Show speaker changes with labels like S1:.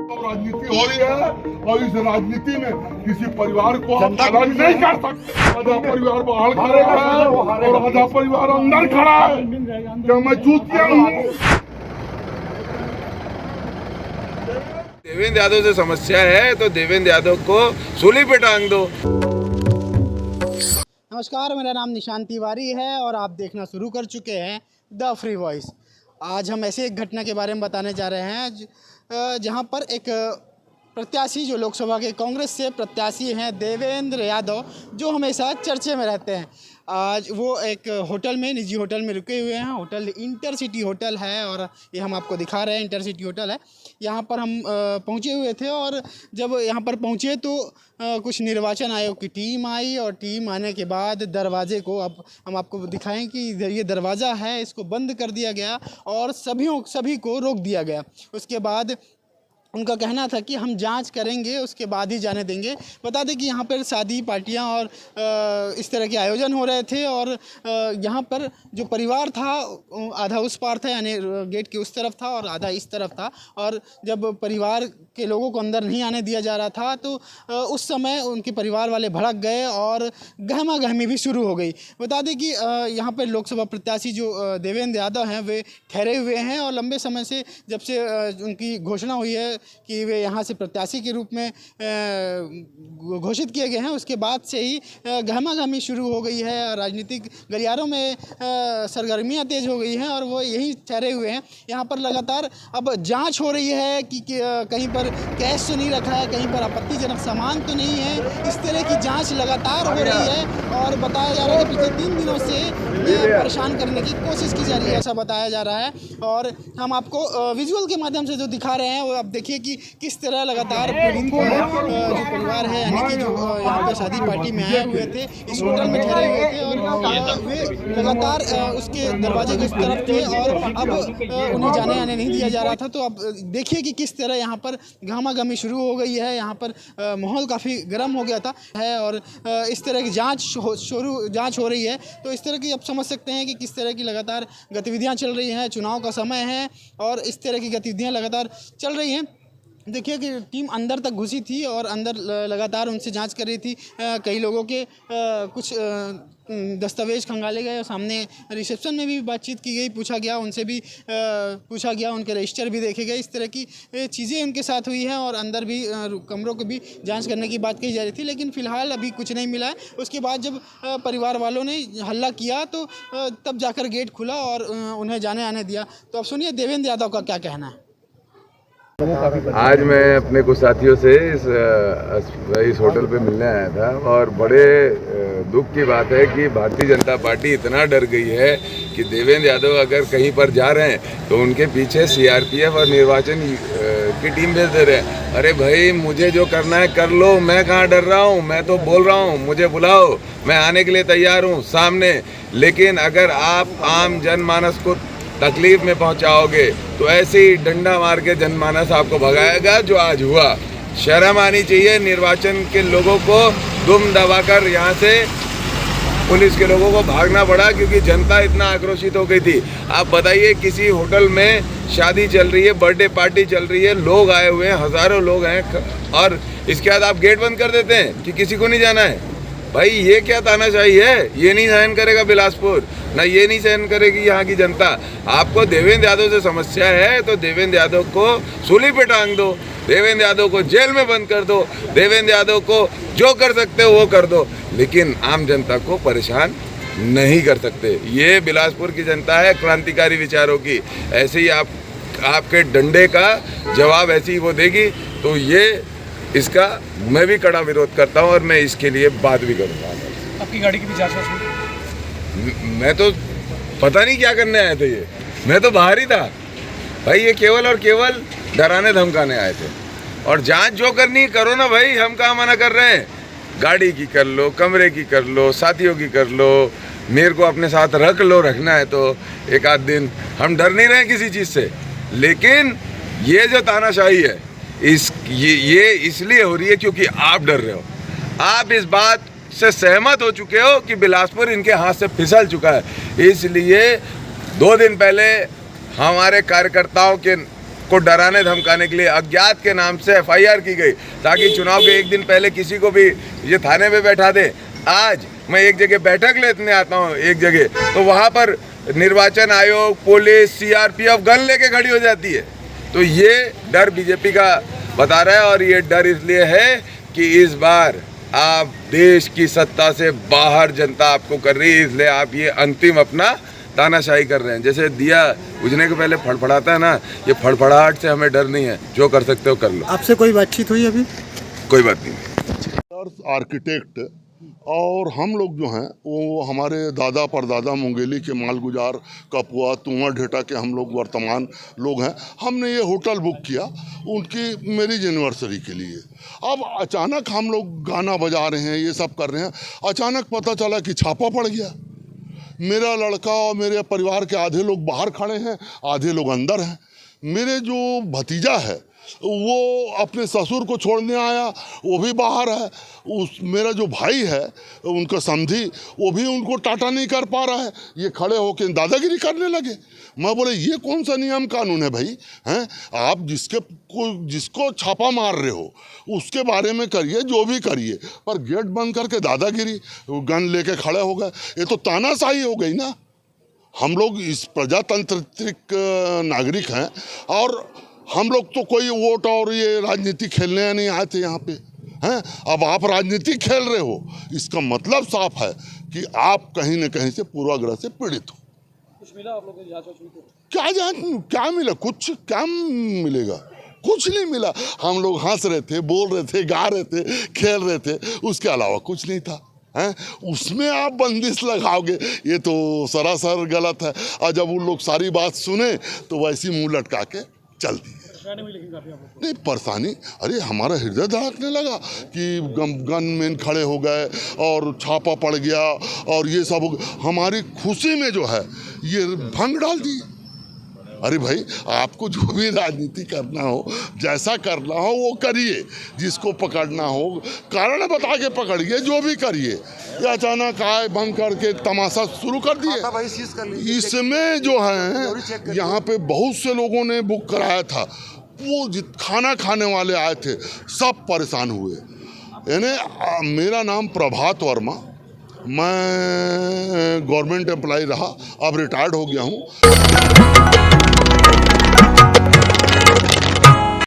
S1: राजनीति हो रही है और इस राजनीति में किसी परिवार को हम अलग नहीं कर सकते। आधा परिवार बाहर खड़ा है और आधा परिवार अंदर खड़ा है। क्या मैं चूतिया हूँ?
S2: देवेंद्र यादव से समस्या है तो देवेंद्र यादव को सूली पे टांग दो।
S3: नमस्कार, मेरा नाम निशांत तिवारी है और आप देखना शुरू कर चुके हैं द फ्री वॉइस। आज हम ऐसे एक घटना के बारे में बताने जा रहे हैं जहां पर एक प्रत्याशी जो लोकसभा के कांग्रेस से प्रत्याशी हैं देवेंद्र यादव, जो हमेशा चर्चे में रहते हैं। आज वो एक होटल में, निजी होटल में रुके हुए हैं। होटल इंटरसिटी होटल है और ये हम आपको दिखा रहे हैं, इंटरसिटी होटल है। यहाँ पर हम पहुँचे हुए थे और जब यहाँ पर पहुँचे तो कुछ निर्वाचन आयोग की टीम आई और टीम आने के बाद दरवाजे को, अब हम आपको दिखाएं कि ये दरवाज़ा है, इसको बंद कर दिया गया और सभी को रोक दिया गया। उसके बाद उनका कहना था कि हम जांच करेंगे, उसके बाद ही जाने देंगे। बता दें कि यहाँ पर शादी पार्टियाँ और इस तरह के आयोजन हो रहे थे और यहाँ पर जो परिवार था आधा उस पार था, यानी गेट के उस तरफ था और आधा इस तरफ था। और जब परिवार के लोगों को अंदर नहीं आने दिया जा रहा था तो उस समय उनके परिवार वाले भड़क गए और गहमा गहमी भी शुरू हो गई। बता दें कि यहाँ पर लोकसभा प्रत्याशी जो देवेंद्र यादव हैं वे ठहरे हुए हैं और लंबे समय से, जब से उनकी घोषणा हुई है कि वे यहाँ से प्रत्याशी के रूप में घोषित किए गए हैं, उसके बाद से ही गहमा-गहमी शुरू हो गई है। राजनीतिक गलियारों में सरगर्मियाँ तेज़ हो गई हैं और वो यहीं ठहरे हुए हैं। यहाँ पर लगातार अब जांच हो रही है कि कहीं पर कैश तो नहीं रखा है, कहीं पर आपत्तिजनक सामान तो नहीं है। इस तरह की जाँच लगातार हो रही है और बताया जा रहा है कि पिछले 3 दिनों से परेशान करने की कोशिश की जा रही है, ऐसा बताया जा रहा है। और हम आपको विजुअल के माध्यम से जो दिखा रहे हैं वो आप देखिए कि किस तरह लगातार पीड़ित जो परिवार है, यानी कि जो यहाँ पर शादी पार्टी में आए हुए थे, इस होटल में ठहरे हुए थे और वे लगातार उसके दरवाजे के उस तरफ थे और अब उन्हें जाने आने नहीं दिया जा रहा था। तो अब देखिए कि किस तरह यहाँ पर गहमा-गहमी शुरू हो गई है। यहाँ पर माहौल काफ़ी गर्म हो गया था और इस तरह की जांच हो रही है। तो इस तरह की आप समझ सकते हैं कि किस तरह की लगातार गतिविधियाँ चल रही हैं। चुनाव का समय है और इस तरह की गतिविधियाँ लगातार चल रही हैं। देखिए कि टीम अंदर तक घुसी थी और अंदर लगातार उनसे जांच कर रही थी। कई लोगों के कुछ दस्तावेज खंगाले गए और सामने रिसेप्शन में भी बातचीत की गई, पूछा गया, उनसे भी पूछा गया, उनके रजिस्टर भी देखे गए। इस तरह की चीज़ें उनके साथ हुई हैं और अंदर भी कमरों की भी जांच करने की बात कही जा रही थी, लेकिन फ़िलहाल अभी कुछ नहीं मिला है। उसके बाद जब परिवार वालों ने हल्ला किया तो तब जाकर गेट खुला और उन्हें जाने आने दिया। तो अब सुनिए देवेंद्र यादव का क्या कहना है।
S2: आज मैं अपने कुछ साथियों से इस होटल पे मिलने आया था और बड़े दुख की बात है कि भारतीय जनता पार्टी इतना डर गई है कि देवेंद्र यादव अगर कहीं पर जा रहे हैं तो उनके पीछे सीआरपीएफ और निर्वाचन की टीम भेज दे रहे हैं। अरे भाई, मुझे जो करना है कर लो, मैं कहाँ डर रहा हूँ, मैं तो बोल रहा हूँ, मुझे बुलाओ, मैं आने के लिए तैयार हूँ सामने। लेकिन अगर आप आम जनमानस को तकलीफ में पहुंचाओगे तो ऐसे ही डंडा मार के जनमानस आपको भगाएगा, जो आज हुआ। शर्म आनी चाहिए निर्वाचन के लोगों को। दुम दबाकर यहाँ से पुलिस के लोगों को भागना पड़ा क्योंकि जनता इतना आक्रोशित हो गई थी। आप बताइए, किसी होटल में शादी चल रही है, बर्थडे पार्टी चल रही है, लोग आए हुए हैं, हज़ारों लोग हैं और इसके बाद आप गेट बंद कर देते हैं कि किसी को नहीं जाना है। भाई, ये क्या तानाशाही है? ये नहीं सहन करेगा बिलासपुर, ना ये नहीं सहन करेगी यहाँ की जनता। आपको देवेंद्र यादव से समस्या है तो देवेंद्र यादव को सूली पे टांग दो, देवेंद्र यादव को जेल में बंद कर दो, देवेंद्र यादव को जो कर सकते हो वो कर दो, लेकिन आम जनता को परेशान नहीं कर सकते। ये बिलासपुर की जनता है क्रांतिकारी विचारों की। ऐसे ही आपके डंडे का जवाब ऐसे ही वो देगी। तो ये इसका मैं भी कड़ा विरोध करता हूं और मैं इसके लिए बात भी करूंगा।
S4: आपकी गाड़ी की भी जांच हुई?
S2: मैं तो पता नहीं क्या करने आए थे, मैं तो बाहर ही था भाई। ये केवल और केवल डराने धमकाने आए थे और जांच जो करनी करो ना भाई, हम कहाँ मना कर रहे हैं। गाड़ी की कर लो, कमरे की कर लो, साथियों की कर लो, मेरे को अपने साथ रख लो, रखना है तो एक आध दिन। हम डर नहीं रहे किसी चीज़ से, लेकिन ये जो तानाशाही है ये इसलिए हो रही है क्योंकि आप डर रहे हो। आप इस बात से सहमत हो चुके हो कि बिलासपुर इनके हाथ से फिसल चुका है। इसलिए 2 दिन पहले हमारे कार्यकर्ताओं के को डराने धमकाने के लिए अज्ञात के नाम से FIR की गई, ताकि चुनाव के एक दिन पहले किसी को भी ये थाने में बैठा दे। आज मैं एक जगह बैठक लेने आता हूँ एक जगह, तो वहाँ पर निर्वाचन आयोग, पुलिस, CRPF गन लेके खड़ी हो जाती है। तो ये डर बीजेपी का बता रहा है, और ये डर इसलिए है कि इस बार आप देश की सत्ता से बाहर जनता आपको कर रही है, इसलिए आप ये अंतिम अपना तानाशाही कर रहे हैं। जैसे दिया बुझने के पहले फड़फड़ाता है ना, ये फड़फड़ाहट से हमें डर नहीं है, जो कर सकते हो कर लो।
S3: आपसे कोई बातचीत हुई अभी?
S2: कोई बात नहीं।
S1: आर्किटेक्ट और हम लोग जो हैं वो हमारे दादा परदादा मुंगेली के मालगुजार कपुआ तुंवर ढेटा के हम लोग वर्तमान लोग हैं। हमने ये होटल बुक किया उनकी मैरिज एनिवर्सरी के लिए। अब अचानक हम लोग गाना बजा रहे हैं, ये सब कर रहे हैं, अचानक पता चला कि छापा पड़ गया। मेरा लड़का और मेरे परिवार के आधे लोग बाहर खड़े हैं, आधे लोग अंदर हैं। मेरे जो भतीजा है वो अपने ससुर को छोड़ने आया, वो भी बाहर है। मेरा जो भाई है उनका समधी, वो भी उनको टाटा नहीं कर पा रहा है। ये खड़े होकर दादागिरी करने लगे। मैं बोले ये कौन सा नियम कानून है भाई? हैं आप जिसको छापा मार रहे हो उसके बारे में करिए, जो भी करिए, पर गेट बंद करके दादागिरी, गन लेके खड़े हो गए। ये तो तानाशाही हो गई ना। हम लोग इस प्रजातांत्रिक नागरिक हैं, और हम लोग तो कोई वोट और ये राजनीति खेलने नहीं आए थे यहाँ पे, हैं? अब आप राजनीति खेल रहे हो, इसका मतलब साफ है कि आप कहीं न कहीं से पूर्वाग्रह से पीड़ित हो।
S4: कुछ मिला आप लोगों को जांच में?
S1: क्या जांच, क्या मिला? कुछ क्या मिलेगा? कुछ नहीं मिला। हम लोग हंस रहे थे, बोल रहे थे, गा रहे थे, खेल रहे थे, उसके अलावा कुछ नहीं था। हैं? उसमें आप बंदिश लगाओगे, ये तो सरासर गलत है। और जब उन लोग सारी बात सुने तो वैसी मुंह लटका के चल दिए। नहीं परेशानी, अरे हमारा हृदय धड़कने लगा कि गन मैन खड़े हो गए और छापा पड़ गया और ये सब हमारी खुशी में जो है ये भंग डाल दिए। अरे भाई, आपको जो भी राजनीति करना हो, जैसा करना हो वो करिए, जिसको पकड़ना हो कारण बता के पकड़िए, जो भी करिए। ये अचानक आए भंग करके तमाशा शुरू कर दिए। इसमें जो है यहाँ पे बहुत से लोगों ने बुक कराया था, वो खाना खाने वाले आए थे, सब परेशान हुए। यानी मेरा नाम प्रभात वर्मा, मैं गवर्नमेंट एम्प्लॉय रहा, अब रिटायर्ड हो गया हूँ।